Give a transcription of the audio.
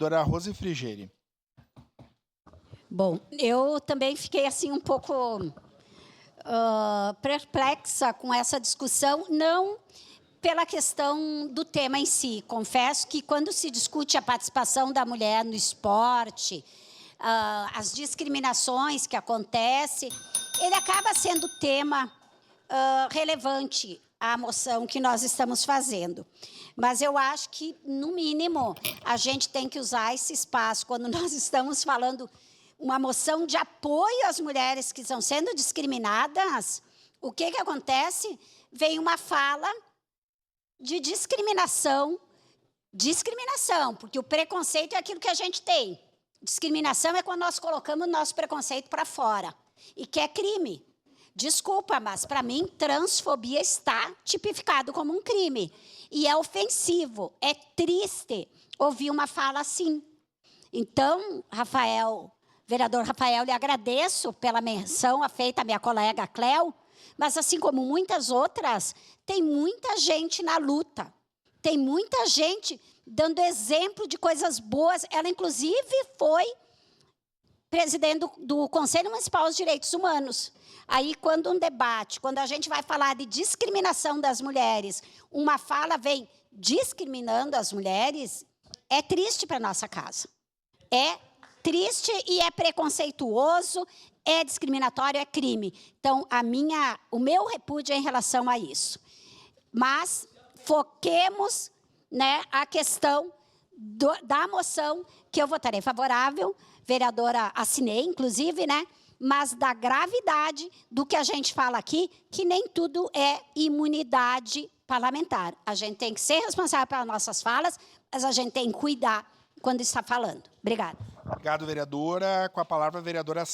Vereadora Rose Frigieri. Bom, eu também fiquei assim um pouco perplexa com essa discussão, não pela questão do tema em si. Confesso que quando se discute a participação da mulher no esporte, as discriminações que acontecem, ele acaba sendo tema relevante à moção que nós estamos fazendo. Mas eu acho que, no mínimo, a gente tem que usar esse espaço quando nós estamos falando uma moção de apoio às mulheres que estão sendo discriminadas. O que acontece? Vem uma fala de discriminação, porque o preconceito é aquilo que a gente tem. Discriminação é quando nós colocamos o nosso preconceito para fora, e que é crime. Desculpa, mas para mim transfobia está tipificado como um crime. E é ofensivo, é triste ouvir uma fala assim. Então, vereador Rafael, lhe agradeço pela menção feita à minha colega Cléo, mas assim como muitas outras, tem muita gente na luta, tem muita gente dando exemplo de coisas boas. Ela, inclusive, foi presidente do Conselho Municipal dos Direitos Humanos. Aí, quando a gente vai falar de discriminação das mulheres, uma fala vem discriminando as mulheres, é triste para a nossa casa. É triste e é preconceituoso, é discriminatório, é crime. Então, o meu repúdio é em relação a isso. Mas foquemos, né, a questão da moção, que eu votarei favorável, vereadora, assinei, inclusive, né? Mas da gravidade do que a gente fala aqui, que nem tudo é imunidade parlamentar. A gente tem que ser responsável pelas nossas falas, mas a gente tem que cuidar quando está falando. Obrigada. Obrigado, vereadora. Com a palavra, a vereadora